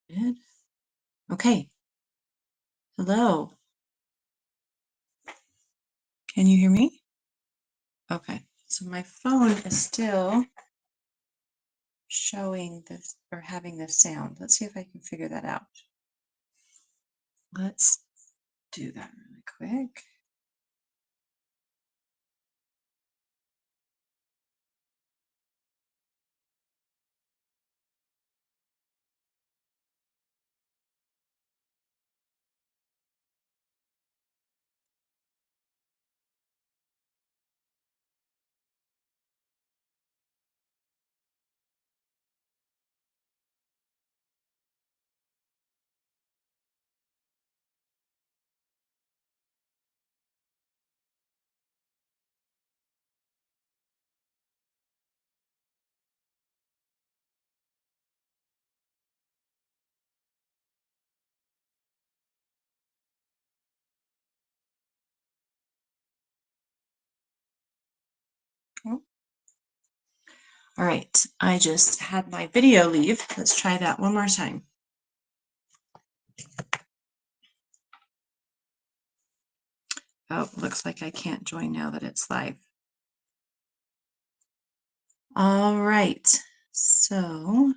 Good. Okay. Hello. Can you hear me? Okay. So my phone is still showing this or having this sound. Let's see if I can figure that out. Let's do that really quick. Oh. All right. I just had my video leave. Let's try that one more time. Oh, looks like I can't join now that it's live. All right. So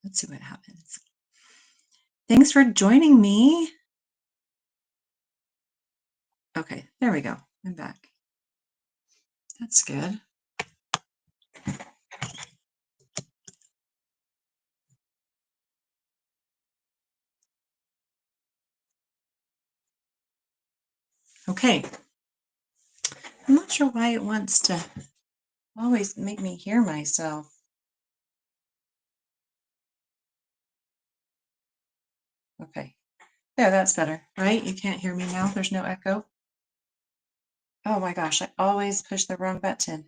let's see what happens. Thanks for joining me. Okay, there we go. I'm back. That's good. Okay. I'm not sure why it wants to always make me hear myself. Okay. Yeah, that's better, right? You can't hear me now. There's no echo. Oh my gosh, I always push the wrong button.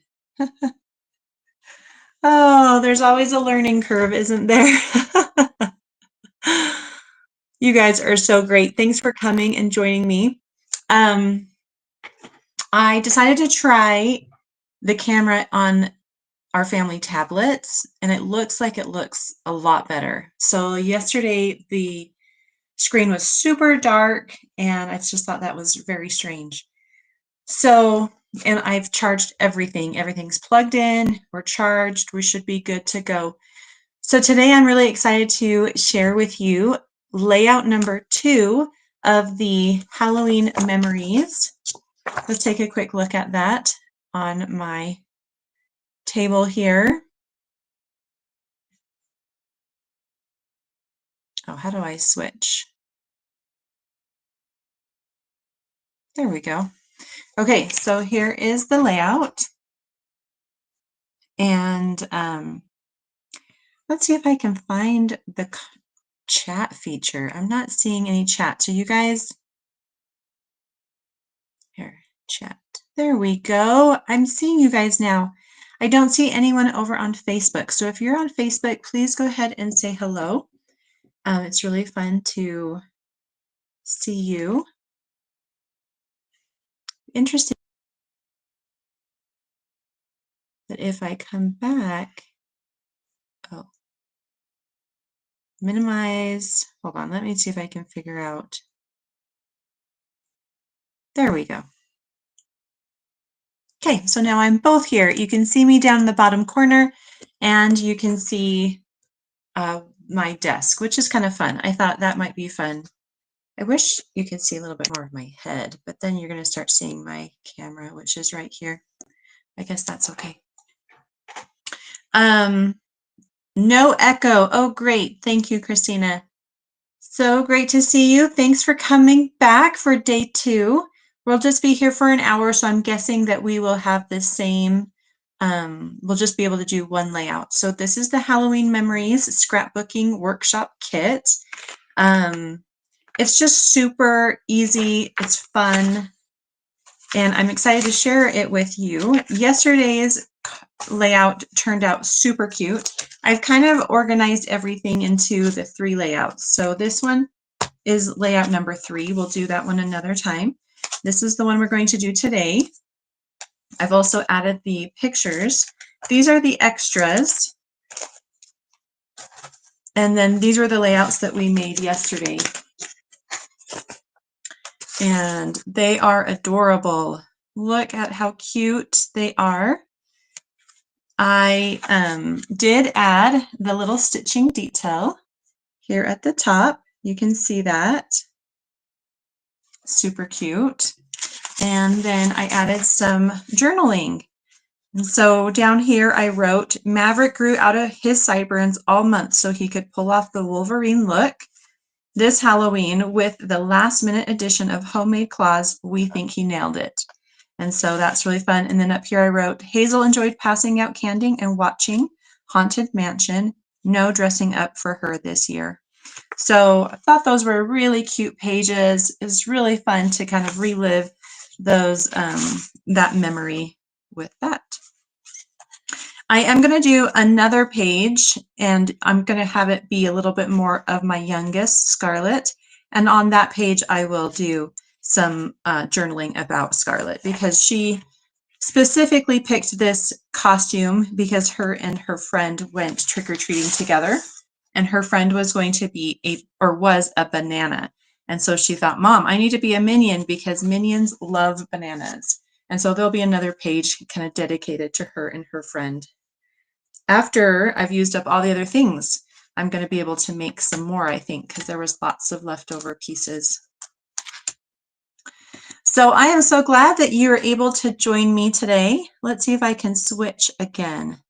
Oh, there's always a learning curve, isn't there? You guys are so great. Thanks for coming and joining me. I decided to try the camera on our family tablets, and it looks like it looks a lot better. So yesterday, the screen was super dark, and I just thought that was very strange. So, and I've charged everything. Everything's plugged in, we're charged, we should be good to go. So today I'm really excited to share with you layout number 2 of the Halloween memories. Let's take a quick look at that on my table here. Oh, how do I switch? There we go. Okay, so here is the layout. And let's see if I can find the chat feature. I'm not seeing any chat. So you guys, here, chat. There we go. I'm seeing you guys now. I don't see anyone over on Facebook. So if you're on Facebook, please go ahead and say hello. It's really fun to see you. Interesting that if I come back, oh, minimize, hold on, let me see if I can figure out. There we go. Okay, so now I'm both here. You can see me down in the bottom corner, and you can see my desk, which is kind of fun. I thought that might be fun. I wish you could see a little bit more of my head, but then you're going to start seeing my camera, which is right here. I guess that's okay. No echo. Oh, great. Thank you, Christina. So great to see you. Thanks for coming back for day 2. We'll just be here for an hour, so I'm guessing that we will have the same, we'll just be able to do one layout. So this is the Halloween Memories Scrapbooking Workshop Kit. It's just super easy, it's fun, and I'm excited to share it with you. Yesterday's layout turned out super cute. I've kind of organized everything into the 3 layouts. So this one is layout number 3. We'll do that one another time. This is the one we're going to do today. I've also added the pictures. These are the extras. And then these were the layouts that we made yesterday. And they are adorable. Look at how cute they are. I did add the little stitching detail here at the top. You can see that. Super cute. And then I added some journaling. And so down here I wrote, Maverick grew out of his sideburns all month so he could pull off the Wolverine look. This Halloween, with the last minute addition of homemade claws, we think he nailed it. And so that's really fun. And then up here I wrote, Hazel enjoyed passing out candy and watching Haunted Mansion. No dressing up for her this year. So I thought those were really cute pages. It was really fun to kind of relive those that memory with that. I am going to do another page, and I'm going to have it be a little bit more of my youngest, Scarlett. And on that page, I will do some journaling about Scarlett, because she specifically picked this costume because her and her friend went trick-or-treating together, and her friend was going to be was a banana. And so she thought, Mom, I need to be a minion because minions love bananas. And so there'll be another page kind of dedicated to her and her friend. After I've used up all the other things, I'm going to be able to make some more, I think, because there was lots of leftover pieces. So I am so glad that you are able to join me today. Let's see if I can switch again.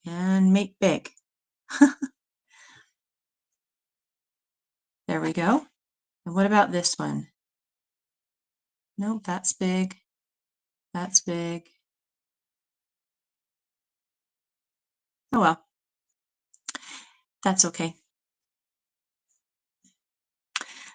And make big. There we go. And what about this one? Nope, that's big. That's big. Oh well, that's okay.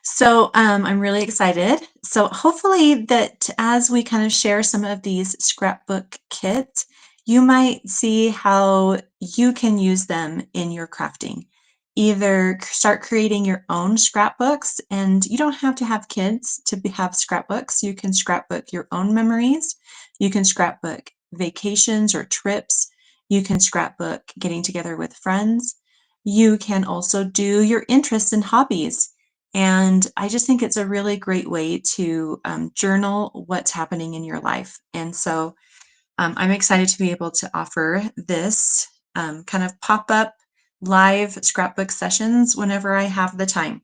So I'm really excited. So hopefully that as we kind of share some of these scrapbook kits, you might see how you can use them in your crafting. Either start creating your own scrapbooks, and you don't have to have kids to have scrapbooks. You can scrapbook your own memories. You can scrapbook vacations or trips. You can scrapbook getting together with friends. You can also do your interests and hobbies. And I just think it's a really great way to journal what's happening in your life. And so I'm excited to be able to offer this kind of pop-up live scrapbook sessions whenever I have the time.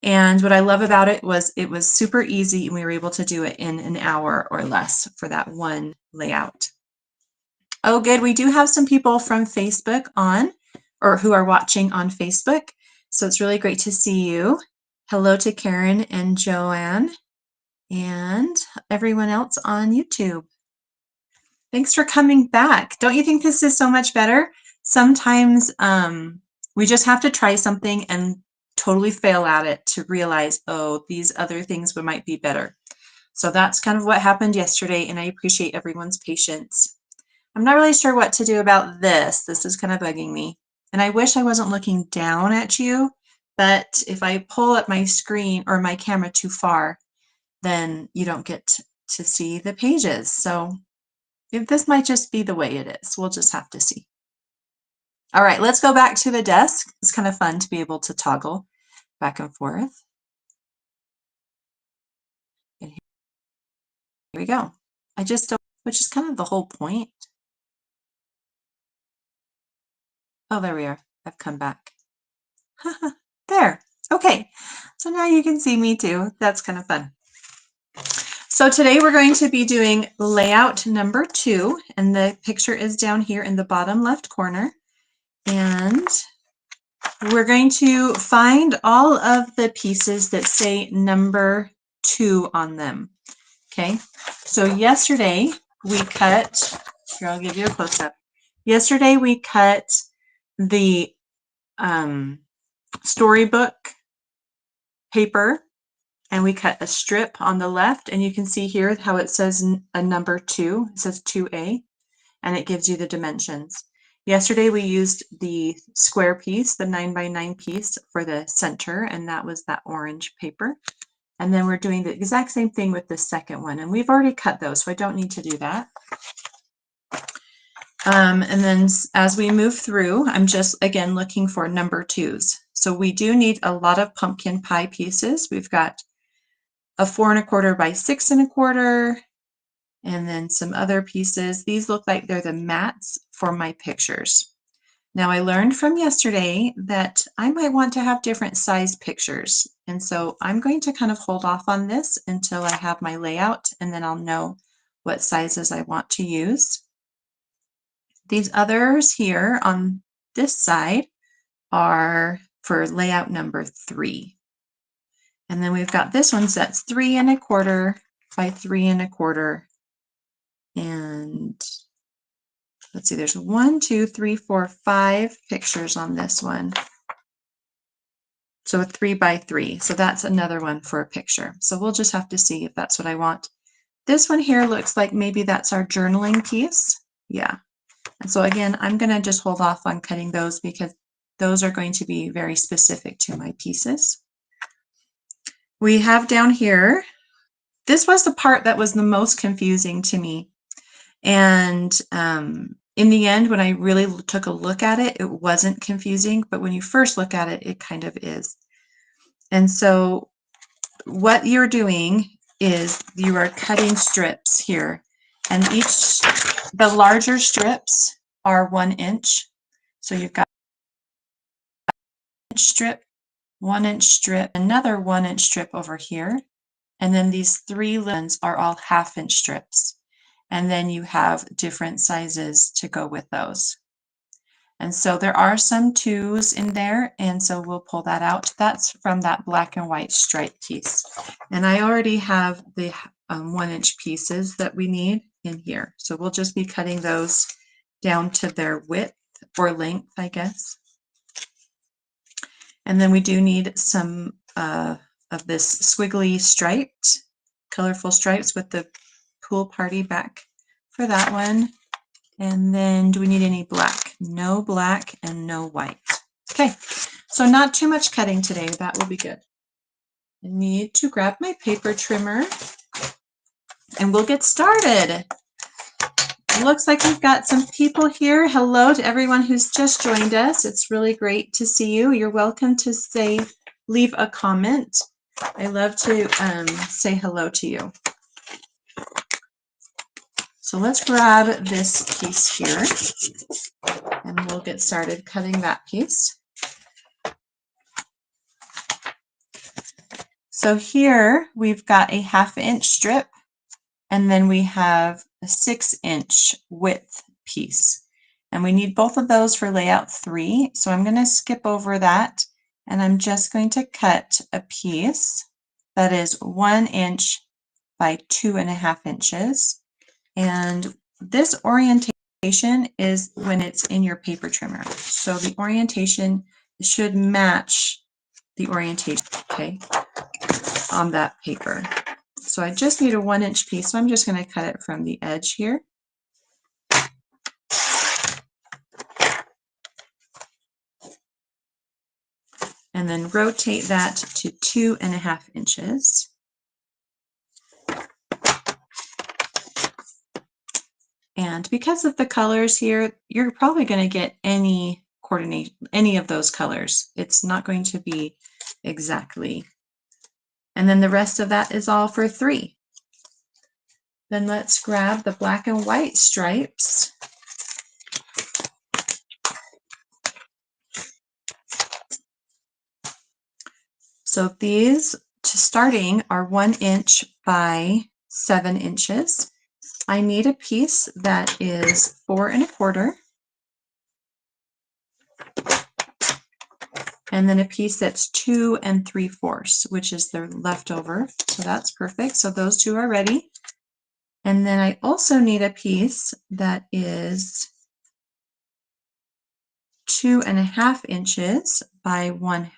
And what I love about it was super easy, and we were able to do it in an hour or less for that one layout. Oh, good. We do have some people from Facebook on, or who are watching on Facebook. So it's really great to see you. Hello to Karen and Joanne and everyone else on YouTube. Thanks for coming back. Don't you think this is so much better? Sometimes we just have to try something and totally fail at it to realize, oh, these other things might be better. So that's kind of what happened yesterday, and I appreciate everyone's patience. I'm not really sure what to do about this. This is kind of bugging me. And I wish I wasn't looking down at you, but if I pull up my screen or my camera too far, then you don't get to see the pages. So if this might just be the way it is. We'll just have to see. All right, let's go back to the desk. It's kind of fun to be able to toggle back and forth. And here we go. I just don't, which is kind of the whole point. Oh, there we are. I've come back. There. Okay. So now you can see me too. That's kind of fun. So today we're going to be doing layout number 2, and the picture is down here in the bottom left corner. And we're going to find all of the pieces that say number 2 on them. Okay. So yesterday we cut, here I'll give you a close-up. Yesterday we cut the storybook paper, and we cut a strip on the left, and you can see here how it says a number 2. It says 2A, and it gives you the dimensions. Yesterday we used the square piece, the 9x9 piece for the center, and that was that orange paper. And then we're doing the exact same thing with the second one, and we've already cut those, so I don't need to do that. And then as we move through, I'm just again looking for number 2s. So we do need a lot of pumpkin pie pieces. We've got a 4 1/4 by 6 1/4, and then some other pieces. These look like they're the mats for my pictures. Now I learned from yesterday that I might want to have different size pictures. And so I'm going to kind of hold off on this until I have my layout, and then I'll know what sizes I want to use. These others here on this side are for layout number 3. And then we've got this one that's 3 1/4 by 3 1/4. And let's see, there's 1, 2, 3, 4, 5 pictures on this one. So a 3 by 3. So that's another one for a picture. So we'll just have to see if that's what I want. This one here looks like maybe that's our journaling piece. Yeah. And so again, I'm going to just hold off on cutting those because those are going to be very specific to my pieces. We have down here, this was the part that was the most confusing to me. And in the end, when I really took a look at it, it wasn't confusing, but when you first look at it, it kind of is. And so what you're doing is you are cutting strips here, and the larger strips are 1 inch. So you've got 1 inch strip, 1 inch strip, another 1 inch strip over here, and then these 3 ones are all 1/2 inch strips. And then you have different sizes to go with those. And so there are some 2s in there, and so we'll pull that out. That's from that black and white stripe piece. And I already have the 1 inch pieces that we need in here. So we'll just be cutting those down to their width or length, I guess. And then we do need some of this squiggly striped, colorful stripes with the pool party back for that one. And then do we need any black? No black and no white. Okay, so not too much cutting today. That will be good. I need to grab my paper trimmer and we'll get started. It looks like we've got some people here. Hello to everyone who's just joined us. It's really great to see you. You're welcome to leave a comment. I love to say hello to you. So let's grab this piece here and we'll get started cutting that piece. So here we've got a 1/2 inch strip, and then we have a 6 inch width piece. And we need both of those for layout 3. So I'm going to skip over that, and I'm just going to cut a piece that is 1 inch by 2 1/2 inches. And this orientation is when it's in your paper trimmer. So the orientation should match the orientation, okay, on that paper. So I just need a 1 inch piece, so I'm just going to cut it from the edge here. And then rotate that to 2 1/2 inches. And because of the colors here, you're probably going to get any of those colors. It's not going to be exactly. And then the rest of that is all for 3. Then let's grab the black and white stripes. So these, starting, are 1 inch by 7 inches. I need a piece that is 4 1/4. And then a piece that's 2 3/4, which is the leftover. So that's perfect. So those 2 are ready. And then I also need a piece that is 2 1/2 inches by 1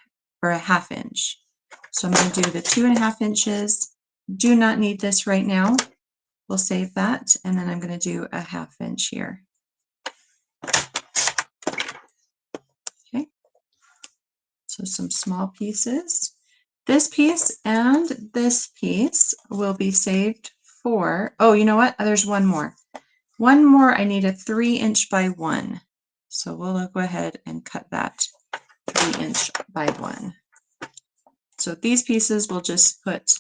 or a 1/2 inch. So I'm going to do the 2 1/2 inches. Do not need this right now. We'll save that. And then I'm going to do a 1/2 inch here. So some small pieces. This piece and this piece will be saved for, oh, you know what? There's one more. One more, I need a 3" by 1. So we'll go ahead and cut that 3" by 1. So these pieces we'll just put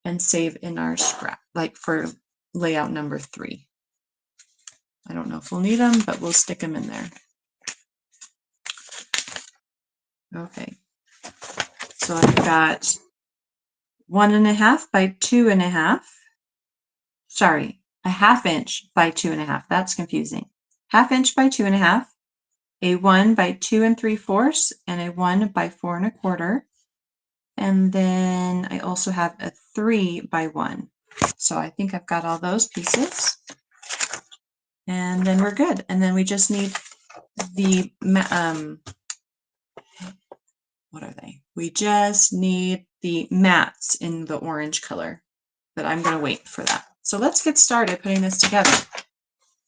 and save in our scrap, like for layout number 3. I don't know if we'll need them, but we'll stick them in there. Okay. So I've got 1.5 by 2.5. Sorry, a 1/2 inch by 2.5. That's confusing. 1/2 inch by 2.5, a 1 by 2 3/4, and a 1 by 4 1/4. And then I also have a 3 by 1. So I think I've got all those pieces. And then we're good. And then we just need the, what are they? We just need the mats in the orange color, but I'm going to wait for that. So let's get started putting this together.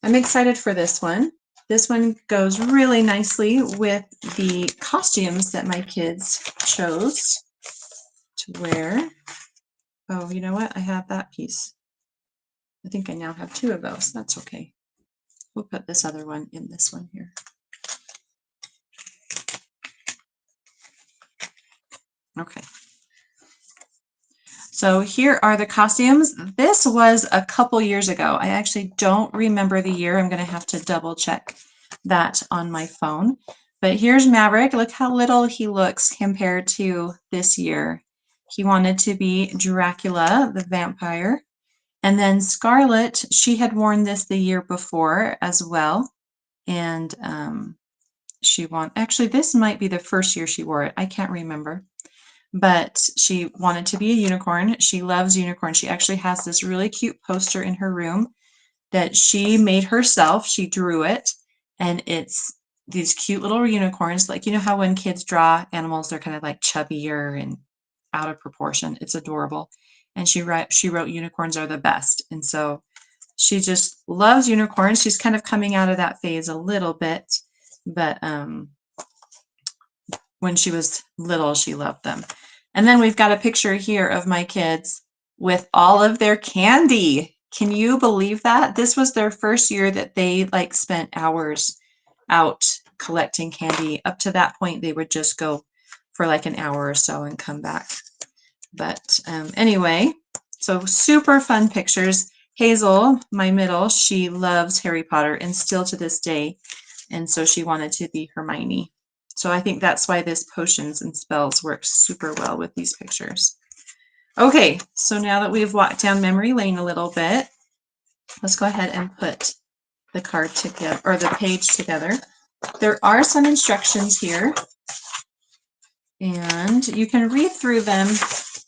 I'm excited for this one. This one goes really nicely with the costumes that my kids chose to wear. Oh, you know what? I have that piece. I think I now have 2 of those. That's okay. We'll put this other one in this one here. Okay. So here are the costumes. This was a couple years ago. I actually don't remember the year. I'm going to have to double check that on my phone. But here's Maverick. Look how little he looks compared to this year. He wanted to be Dracula, the vampire. And then Scarlett, she had worn this the year before as well. And actually, this might be the first year she wore it. I can't remember. But she wanted to be a unicorn. She loves unicorns. She actually has this really cute poster in her room that she made herself. She drew it, and it's these cute little unicorns. Like, you know how when kids draw animals, they're kind of like chubbier and out of proportion. It's adorable. And she wrote unicorns are the best. And so she just loves unicorns. She's kind of coming out of that phase a little bit, but when she was little, she loved them. And then we've got a picture here of my kids with all of their candy. Can you believe that? This was their first year that they like spent hours out collecting candy. Up to that point, they would just go for like an hour or so and come back. But anyway, so super fun pictures. Hazel, my middle, she loves Harry Potter and still to this day. And so she wanted to be Hermione. So I think that's why this potions and spells works super well with these pictures. Okay, so now that we've walked down memory lane a little bit, let's go ahead and put the card together, or the page together. There are some instructions here, and you can read through them.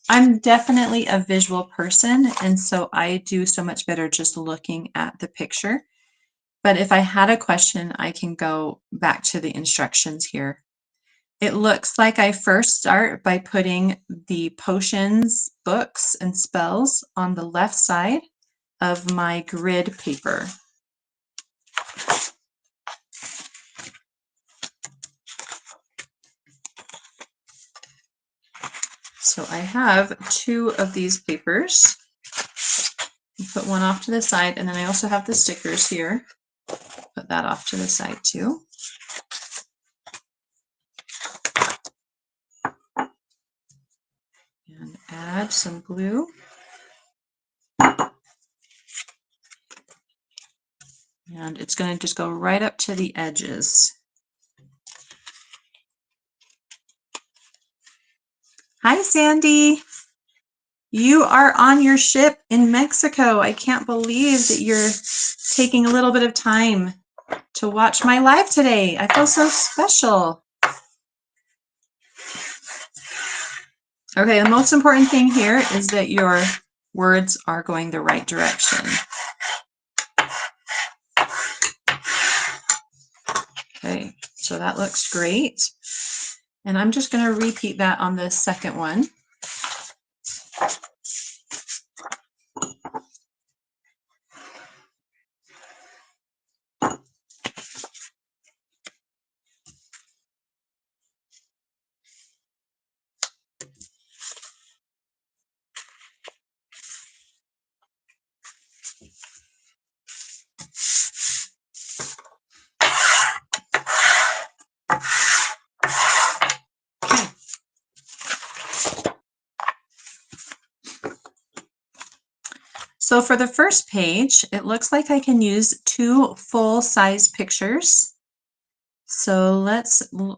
I'm definitely a visual person, and so I do so much better just looking at the picture. But if I had a question, I can go back to the instructions here. It looks like I first start by putting the potions, books, and spells on the left side of my grid paper. So I have 2 of these papers. Put one off to the side, and then I also have the stickers here. Put that off to the side too. And add some glue. And it's going to just go right up to the edges. Hi, Sandy. You are on your ship in Mexico. I can't believe that you're taking a little bit of time to watch my live today. I feel so special. Okay, the most important thing here is that your words are going the right direction. Okay, so that looks great. And I'm just going to repeat that on the second one. So for the first page, it looks like I can use 2 full-size pictures. So let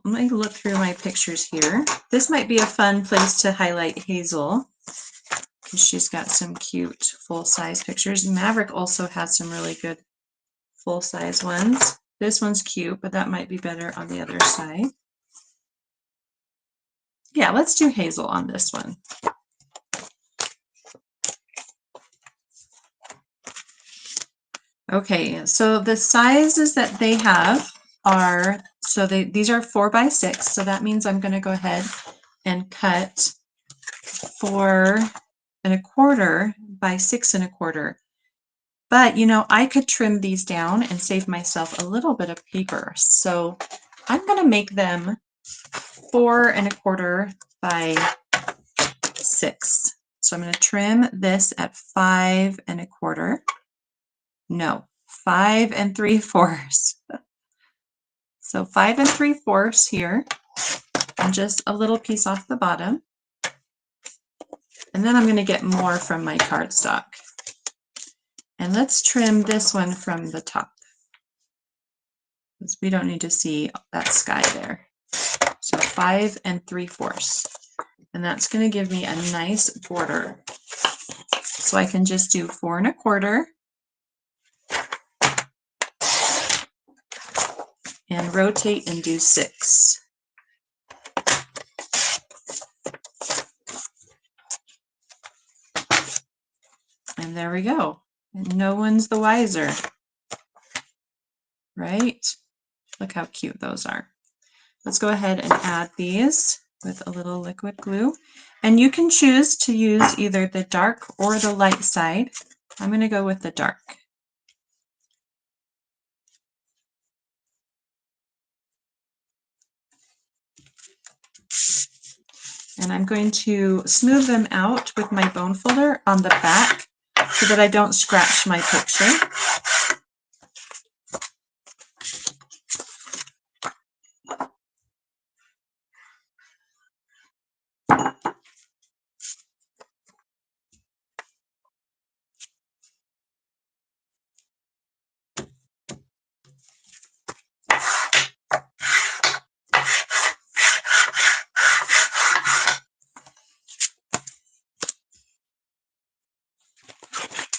me look through my pictures here. This might be a fun place to highlight Hazel because she's got some cute full-size pictures. Maverick also has some really good full-size ones. This one's cute, but that might be better on the other side. Yeah, let's do Hazel on this one. Okay, so the sizes that they have are, so these are 4 by 6, so that means I'm going to go ahead and cut 4 1/4 by 6 1/4. But you know, I could trim these down and save myself a little bit of paper. So I'm going to make them 4 1/4 by 6. So I'm going to trim this at 5 1/4. No, 5 3/4. So 5 3/4 here, and just a little piece off the bottom. And then I'm going to get more from my cardstock. And let's trim this one from the top, because we don't need to see that sky there. So 5 3/4. And that's going to give me a nice border. So I can just do 4 1/4 and rotate and do 6. And there we go. And no one's the wiser, right? Look how cute those are. Let's go ahead and add these with a little liquid glue. And you can choose to use either the dark or the light side. I'm going to go with the dark. And I'm going to smooth them out with my bone folder on the back so that I don't scratch my picture.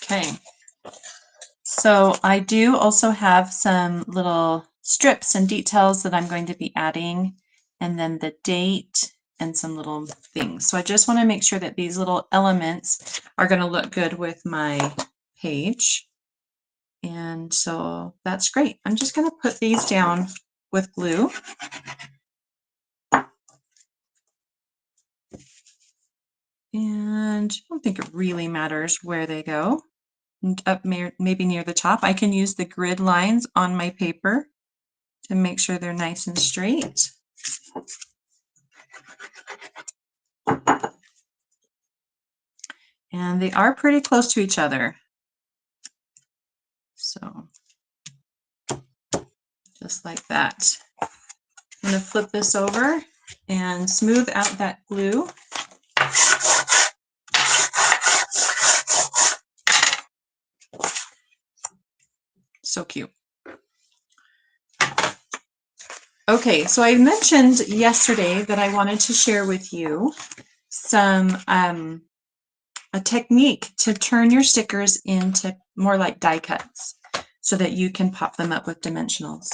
Okay, so I do also have some little strips and details that I'm going to be adding, and then the date and some little things. So I just want to make sure that these little elements are going to look good with my page. And so that's great. I'm just going to put these down with glue. And I don't think it really matters where they go. Up maybe near the top. I can use the grid lines on my paper to make sure they're nice and straight. And they are pretty close to each other. So just like that. I'm going to flip this over and smooth out that glue. So cute. Okay, so I mentioned yesterday that I wanted to share with you some a technique to turn your stickers into more like die cuts so that you can pop them up with dimensionals.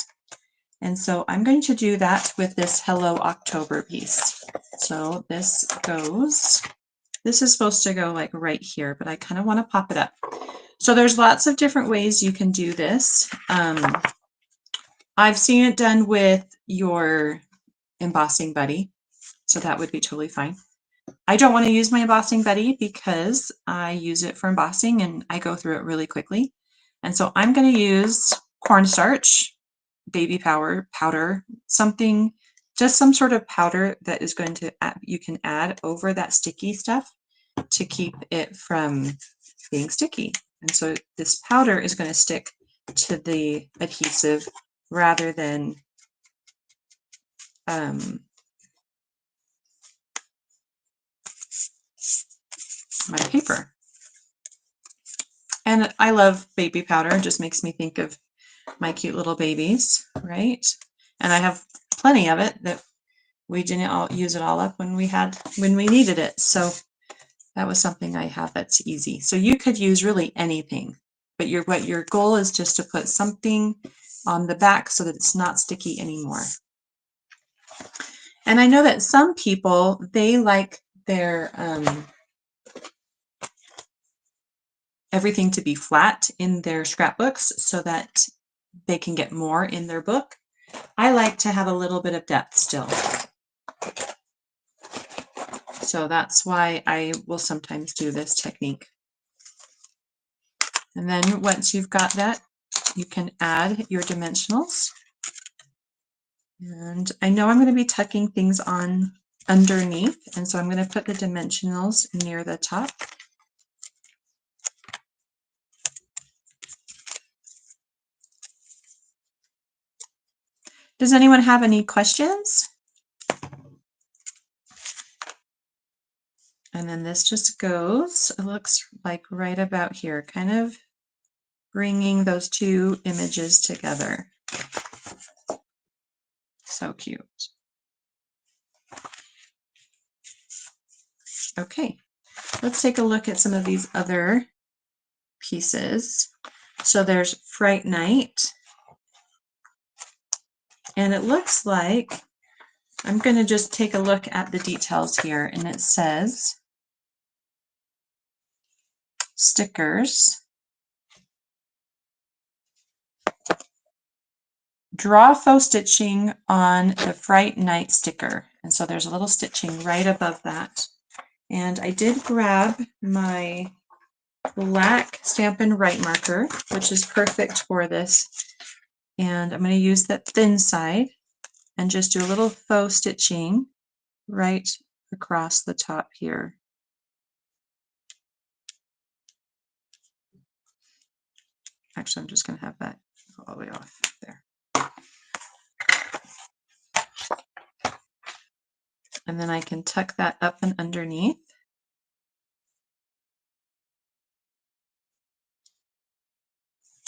And so I'm going to do that with this Hello October piece. So this is supposed to go like right here, but I kind of want to pop it up. So there's lots of different ways you can do this. I've seen it done with your embossing buddy, so that would be totally fine. I don't want to use my embossing buddy because I use it for embossing and I go through it really quickly. And so I'm going to use cornstarch, baby powder, something, just some sort of powder that is going to, you can add over that sticky stuff to keep it from being sticky. And so this powder is going to stick to the adhesive rather than my paper. And I love baby powder. It just makes me think of my cute little babies, right? And I have plenty of it that we didn't all use it all up when we needed it. So that was something I have that's easy. So you could use really anything, but what your goal is just to put something on the back so that it's not sticky anymore. And I know that some people, they like their everything to be flat in their scrapbooks so that they can get more in their book. I like to have a little bit of depth still. So that's why I will sometimes do this technique. And then once you've got that, you can add your dimensionals. And I know I'm going to be tucking things on underneath, and so I'm going to put the dimensionals near the top. Does anyone have any questions? And then this just goes, it looks like right about here, kind of bringing those two images together. So cute. Okay, let's take a look at some of these other pieces. So there's Fright Night. And it looks like, I'm going to just take a look at the details here, and it says stickers. Draw faux stitching on the Fright Night sticker. And so there's a little stitching right above that. And I did grab my black Stampin' Write marker, which is perfect for this. And I'm going to use that thin side and just do a little faux stitching right across the top here. Actually, I'm just going to have that all the way off there. And then I can tuck that up and underneath.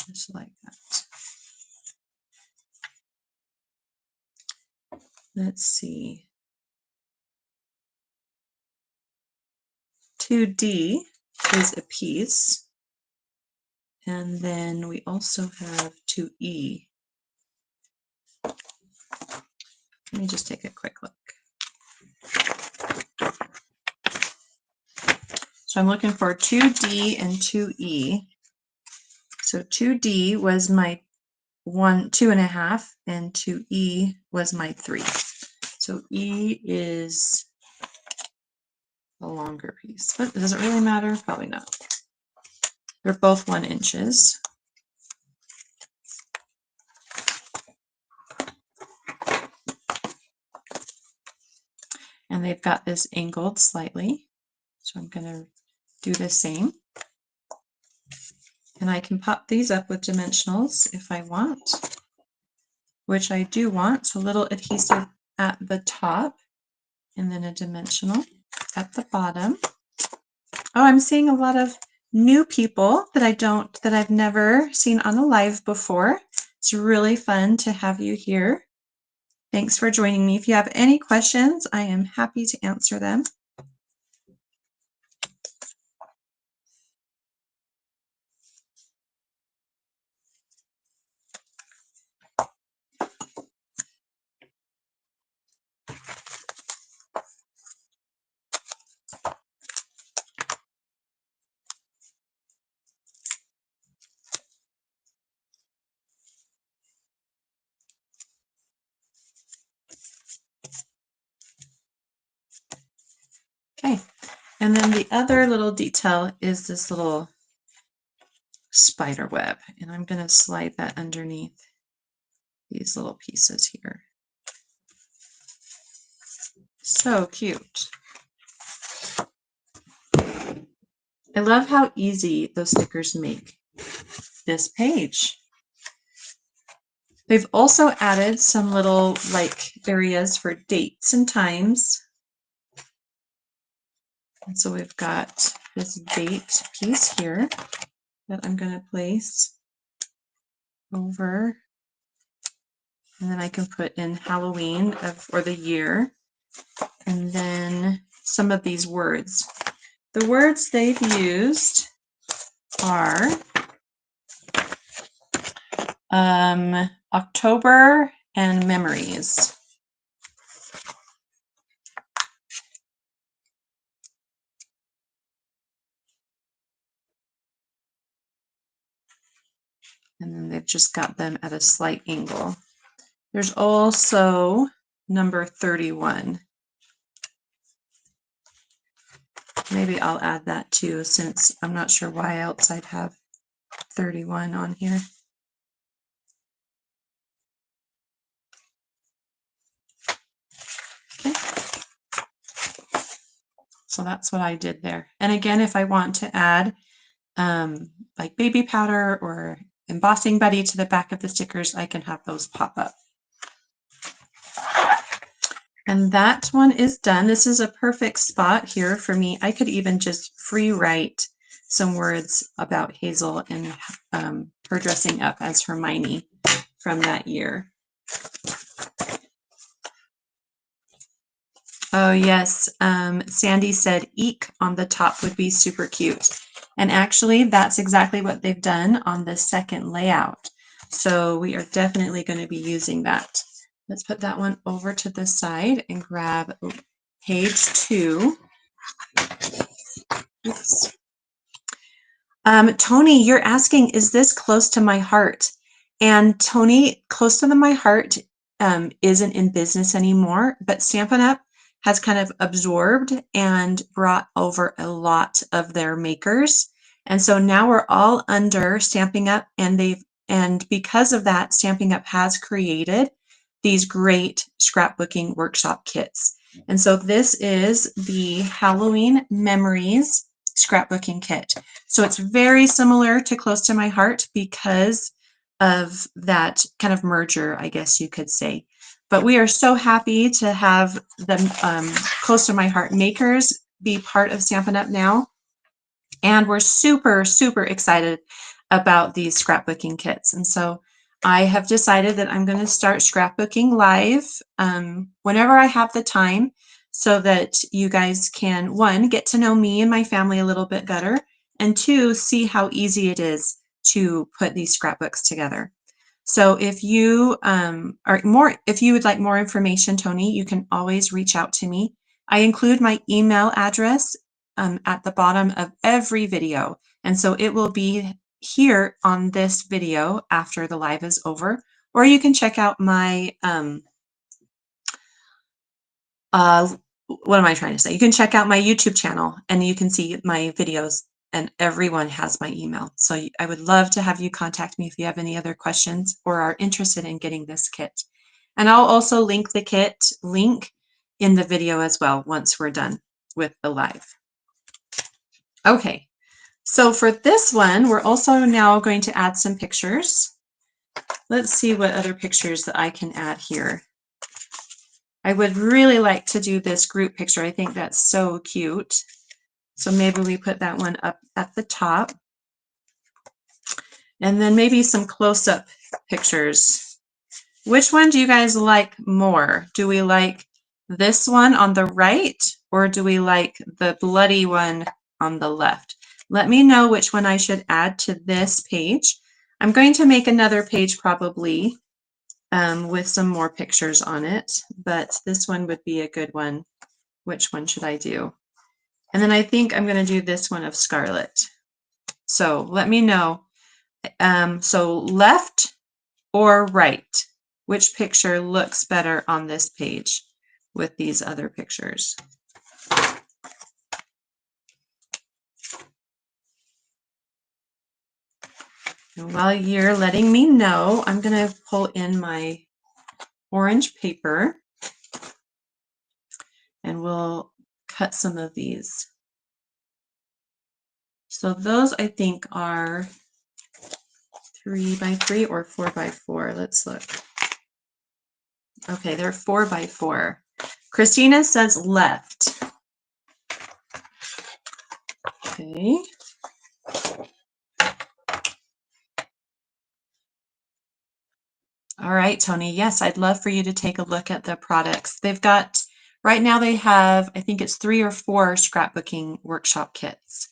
Just like that. Let's see. 2D is a piece. And then we also have 2E. Let me just take a quick look. So I'm looking for 2D and 2E. So 2D was my 2.5, and 2E was my 3. So E is the longer piece, but does it really matter? Probably not. They're both 1 inches. And they've got this angled slightly. So I'm going to do the same. And I can pop these up with dimensionals if I want, which I do want. So a little adhesive at the top and then a dimensional at the bottom. Oh, I'm seeing a lot of new people that I've never seen on a live before. It's really fun to have you here. Thanks for joining me. If you have any questions, I am happy to answer them. Okay, and then the other little detail is this little spider web, and I'm going to slide that underneath these little pieces here. So cute. I love how easy those stickers make this page. They've also added some little areas for dates and times. And so we've got this date piece here. that I'm going to place over. And then I can put in Halloween or the year. And then some of these words. The words they've used are October and memories. And then they've just got them at a slight angle. There's also number 31. Maybe I'll add that too, since I'm not sure why else I'd have 31 on here. Okay. So that's what I did there. And again, if I want to add like baby powder or embossing buddy to the back of the stickers, I can have those pop up. And that one is done. This is a perfect spot here for me. I could even just free write some words about Hazel and her dressing up as Hermione from that year. Oh yes, Sandy said eek on the top would be super cute. And actually that's exactly what they've done on the second layout. So we are definitely going to be using that. Let's put that one over to the side and grab page 2. Oops. Tony, you're asking, is this close to my heart? And Tony, close to my heart isn't in business anymore, but Stampin' Up! Has kind of absorbed and brought over a lot of their makers. And so now we're all under Stampin' Up! And because of that, Stampin' Up! Has created these great scrapbooking workshop kits. And so this is the Halloween Memories scrapbooking kit. So it's very similar to Close to My Heart because of that kind of merger, I guess you could say. But we are so happy to have the Close to My Heart makers be part of Stampin' Up! Now. And we're super, super excited about these scrapbooking kits. And so I have decided that I'm going to start scrapbooking live whenever I have the time, so that you guys can, 1, get to know me and my family a little bit better, and 2, see how easy it is to put these scrapbooks together. So if you if you would like more information, Tony, you can always reach out to me. I include my email address at the bottom of every video, and so it will be here on this video after the live is over, or you can check out my what am I trying to say? You can check out my YouTube channel and you can see my videos, and everyone has my email. So I would love to have you contact me if you have any other questions or are interested in getting this kit. And I'll also link the kit link in the video as well once we're done with the live. Okay, so for this one, we're also now going to add some pictures. Let's see what other pictures that I can add here. I would really like to do this group picture. I think that's so cute. So maybe we put that one up at the top. And then maybe some close-up pictures. Which one do you guys like more? Do we like this one on the right, or do we like the bloody one on the left? Let me know which one I should add to this page. I'm going to make another page probably with some more pictures on it, but this one would be a good one. Which one should I do? And then I think I'm going to do this one of Scarlet. So let me know. So left or right, which picture looks better on this page with these other pictures? And while you're letting me know, I'm going to pull in my orange paper and we'll cut some of these. So those I think are 3 by 3 or 4 by 4. Let's look. Okay, they're 4 by 4. Christina says left. Okay. All right, Tony. Yes, I'd love for you to take a look at the products. They've got, right now they have, I think it's 3 or 4 scrapbooking workshop kits.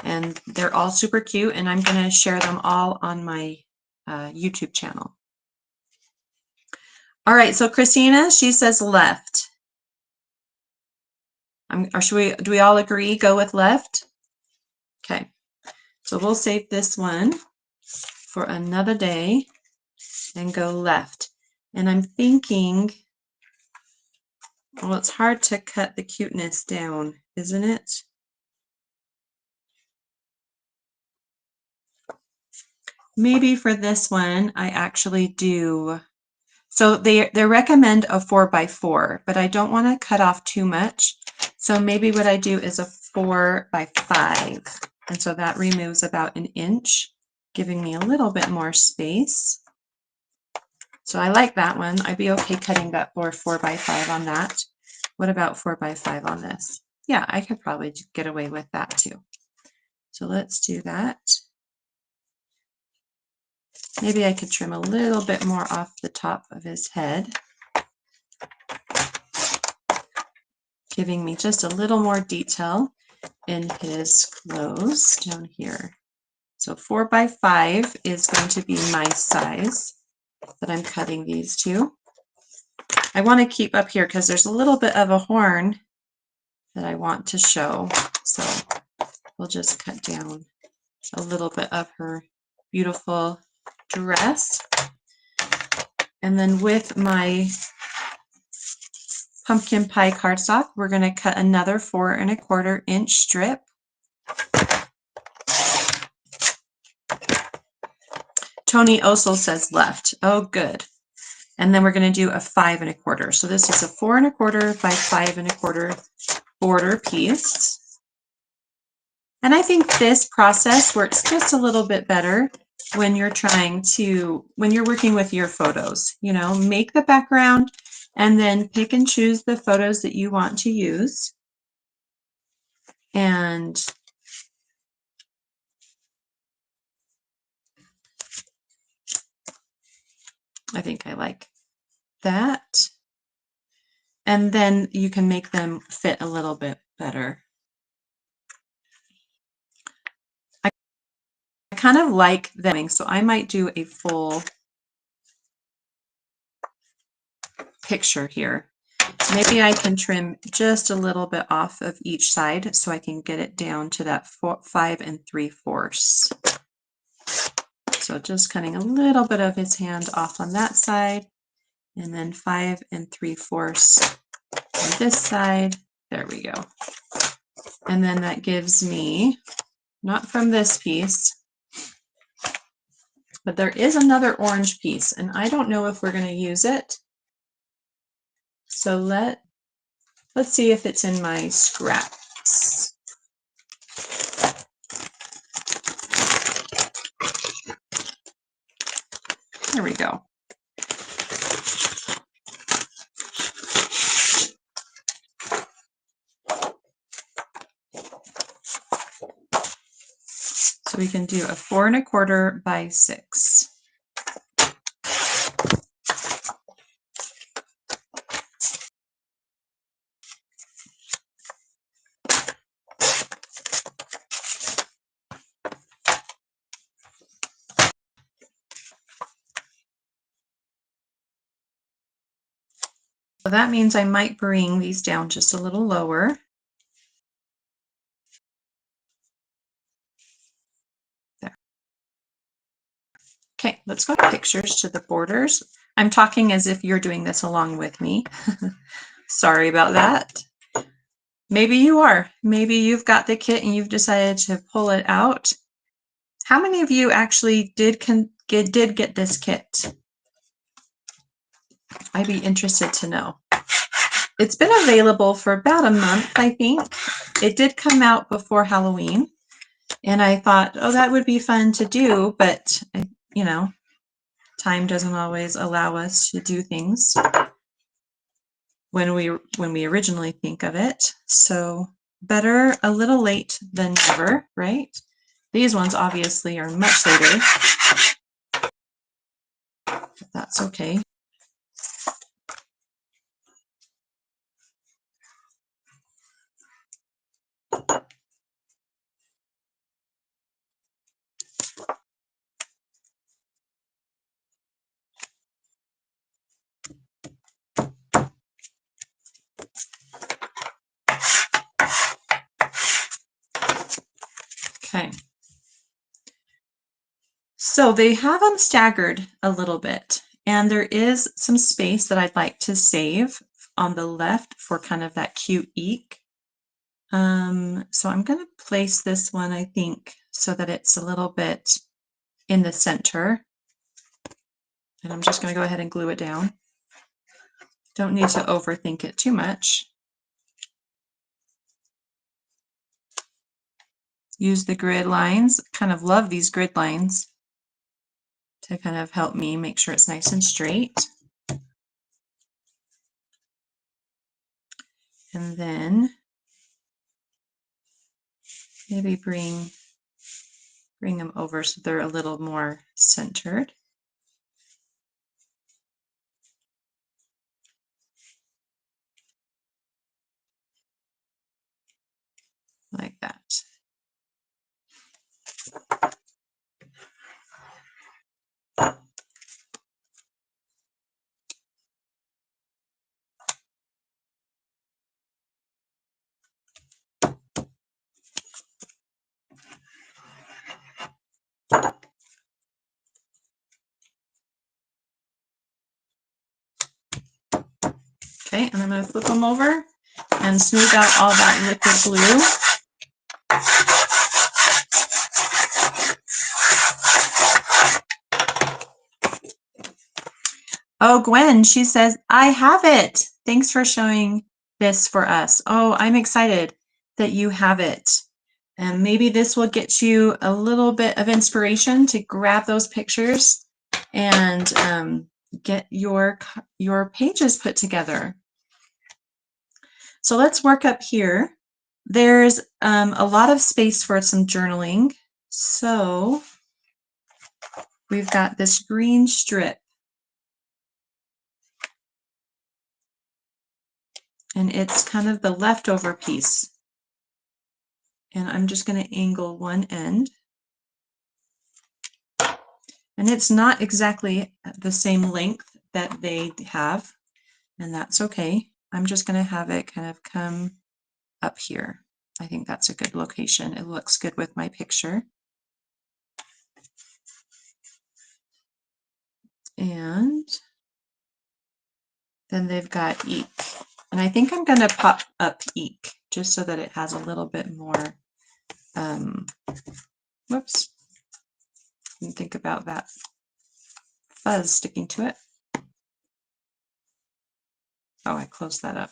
And they're all super cute, and I'm going to share them all on my YouTube channel. All right, so Christina, she says left. Or do we all agree, go with left? Okay, so we'll save this one for another day and go left. And I'm thinking, well, it's hard to cut the cuteness down, isn't it? Maybe for this one, I actually do. So they recommend a 4x4, but I don't want to cut off too much. So maybe what I do is a 4x5. And so that removes about 1 inch, giving me a little bit more space. So I like that one. I'd be okay cutting that 4x5 on that. What about 4x5 on this? Yeah, I could probably get away with that too. So let's do that. Maybe I could trim a little bit more off the top of his head, giving me just a little more detail in his clothes down here. So 4x5 is going to be my size that I'm cutting these to. I want to keep up here because there's a little bit of a horn that I want to show. So we'll just cut down a little bit of her beautiful dress. And then with my pumpkin pie cardstock, we're going to cut another 4 1/4 inch strip. Tony also says left. Oh, good. And then we're going to do a 5 1/4. So this is a 4 1/4 by 5 1/4 border piece. And I think this process works just a little bit better when you're when you're working with your photos. You know, make the background and then pick and choose the photos that you want to use. And I think I like that. And then you can make them fit a little bit better. I kind of like them, so I might do a full picture here. Maybe I can trim just a little bit off of each side so I can get it down to that 5 3/4. So just cutting a little bit of his hand off on that side, and then 5 3/4 on this side. There we go. And then that gives me, not from this piece, but there is another orange piece, and I don't know if we're going to use it. So let's see if it's in my scraps. There we go. So we can do a 4 1/4 by 6. So that means I might bring these down just a little lower. There. Okay, let's go to pictures to the borders. I'm talking as if you're doing this along with me. Sorry about that. Maybe you are. Maybe you've got the kit and you've decided to pull it out. How many of you actually did get this kit? I'd be interested to know. It's been available for about a month, I think. It did come out before Halloween, and I thought, oh, that would be fun to do, but you know, time doesn't always allow us to do things when we originally think of it. So better a little late than never, right? These ones obviously are much later. that's okay. Okay. So they have them staggered a little bit, and there is some space that I'd like to save on the left for kind of that cute eek. So I'm going to place this one, I think, so that it's a little bit in the center. And I'm just going to go ahead and glue it down. Don't need to overthink it too much. Use the grid lines. Kind of love these grid lines to kind of help me make sure it's nice and straight. And then maybe bring them over so they're a little more centered. Like that. Okay, and I'm going to flip them over and smooth out all that liquid glue. Oh, Gwen, she says, I have it. Thanks for showing this for us. Oh, I'm excited that you have it. And maybe this will get you a little bit of inspiration to grab those pictures and get your pages put together. So let's work up here. There's a lot of space for some journaling. So we've got this green strip. And it's kind of the leftover piece. And I'm just going to angle one end. And it's not exactly the same length that they have, and that's okay. I'm just going to have it kind of come up here. I think that's a good location. It looks good with my picture. And then they've got eek. And I think I'm going to pop up eek just so that it has a little bit more, whoops, didn't think about that fuzz sticking to it. Oh, I closed that up.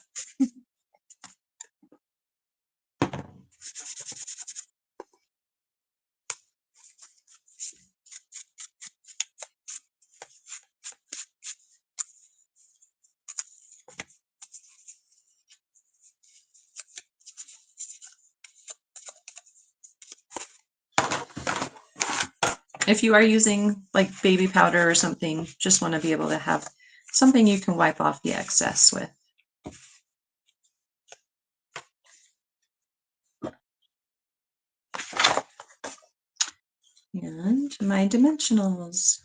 If you are using like baby powder or something, just want to be able to have something you can wipe off the excess with. And my dimensionals.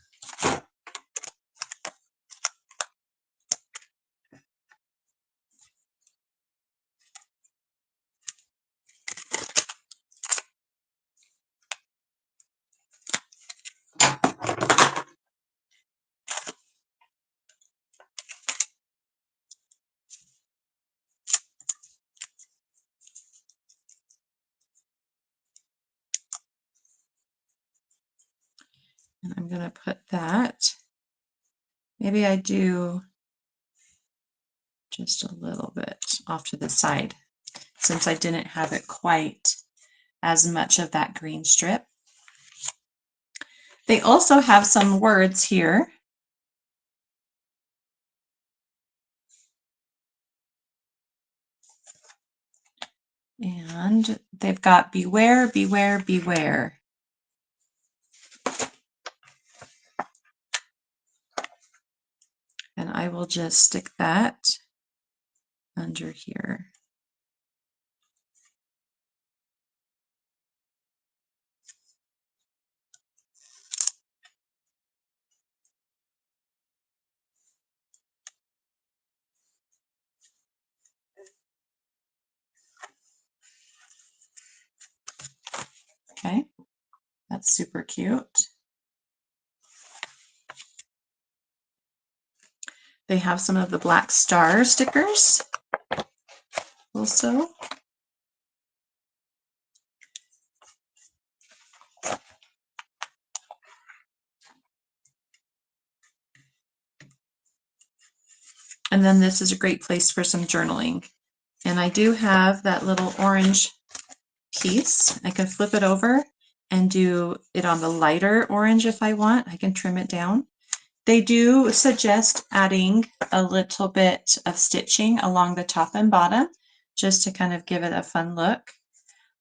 And I'm going to put that, maybe I do just a little bit off to the side since I didn't have it quite as much of that green strip. They also have some words here. And they've got beware, beware, beware. I will just stick that under here. Okay, that's super cute. They have some of the black star stickers also. And then this is a great place for some journaling. And I do have that little orange piece. I can flip it over and do it on the lighter orange if I want. I can trim it down. They do suggest adding a little bit of stitching along the top and bottom just to kind of give it a fun look.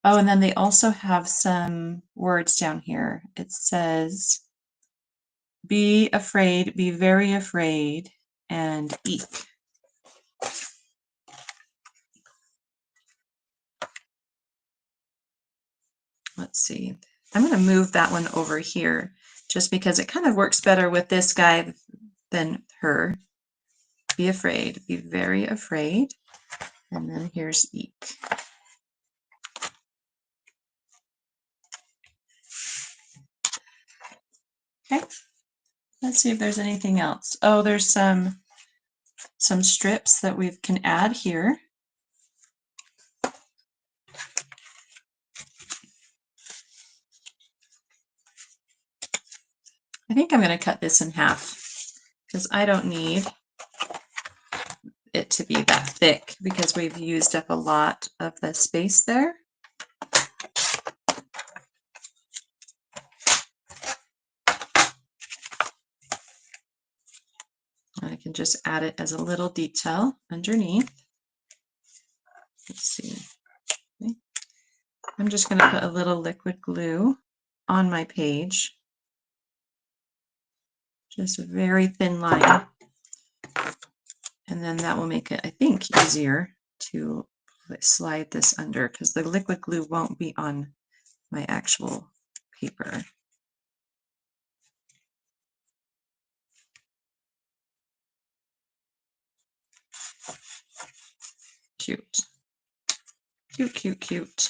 Oh, and then they also have some words down here. It says, be afraid, be very afraid, and eek. Let's see. I'm going to move that one over here just because it kind of works better with this guy than her. Be afraid, be very afraid. And then here's eek. Okay. Let's see if there's anything else. Oh, there's some strips that we can add here. I think I'm going to cut this in half because I don't need it to be that thick because we've used up a lot of the space there. I can just add it as a little detail underneath. Let's see. Okay. I'm just going to put a little liquid glue on my page. Just a very thin line. And then that will make it, I think, easier to slide this under because the liquid glue won't be on my actual paper. Cute. Cute, cute, cute.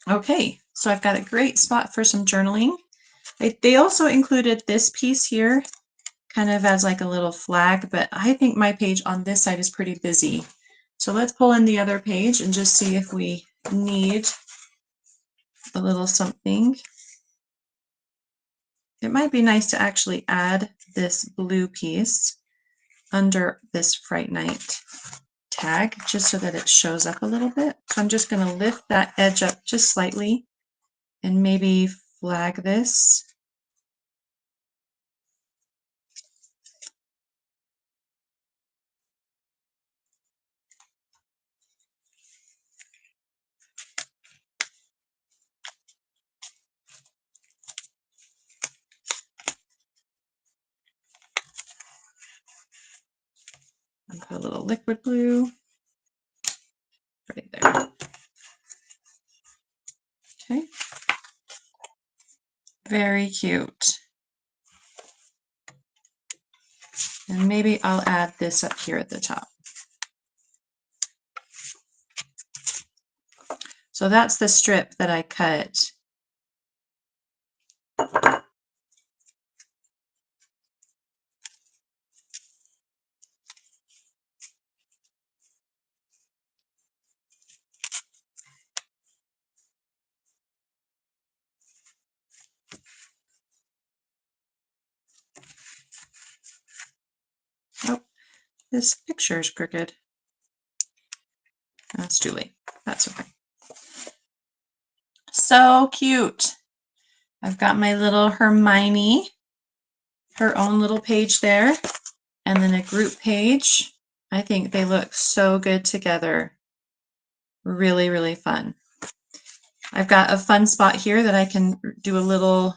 Okay, so I've got a great spot for some journaling. They also included this piece here kind of as like a little flag, but I think my page on this side is pretty busy. So let's pull in the other page and just see if we need a little something. It might be nice to actually add this blue piece under this Fright Night tag just so that it shows up a little bit. So I'm just going to lift that edge up just slightly and maybe flag this. And put a little liquid glue right there. Okay. Very cute. And maybe I'll add this up here at the top. So that's the strip that I cut. Oh, this picture is crooked. That's too late. That's okay. So cute. I've got my little Hermione, her own little page there, and then a group page. I think they look so good together. Really, really fun. I've got a fun spot here that I can do a little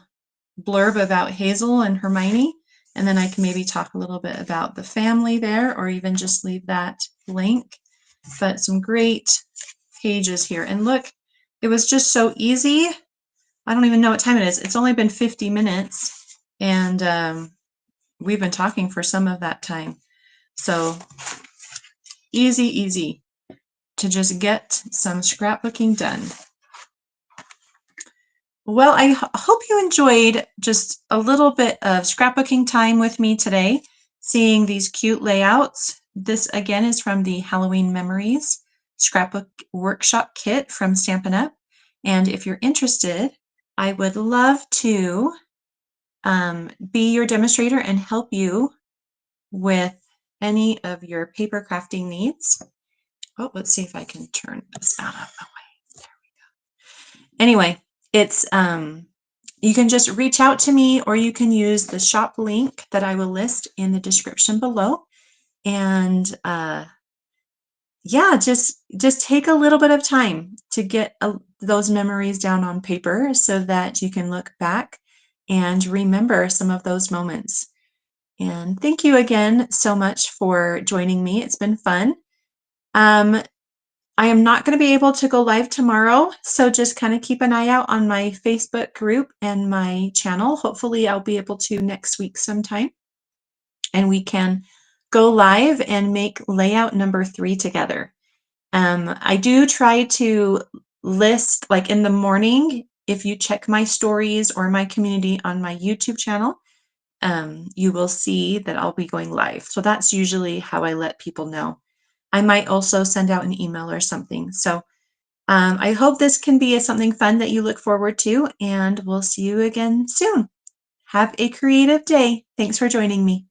blurb about Hazel and Hermione, and then I can maybe talk a little bit about the family there, or even just leave that blank. But some great pages here. And look, it was just so easy. I don't even know what time it is. It's only been 50 minutes, and we've been talking for some of that time. So easy, easy to just get some scrapbooking done. Well, I hope you enjoyed just a little bit of scrapbooking time with me today, seeing these cute layouts. This again is from the Halloween Memories Scrapbook Workshop Kit from Stampin' Up! And if you're interested, I would love to be your demonstrator and help you with any of your paper crafting needs. Oh, let's see if I can turn this out of the way. There we go. Anyway, it's you can just reach out to me, or you can use the shop link that I will list in the description below. And yeah, just take a little bit of time to get those memories down on paper so that you can look back and remember some of those moments. And thank you again so much for joining me. It's been fun. I am not going to be able to go live tomorrow, so just kind of keep an eye out on my Facebook group and my channel. Hopefully I'll be able to next week sometime, and we can go live and make layout number 3 together. I do try to list, like in the morning, if you check my stories or my community on my YouTube channel, you will see that I'll be going live. So that's usually how I let people know. I might also send out an email or something. So I hope this can be something fun that you look forward to, and we'll see you again soon. Have a creative day. Thanks for joining me.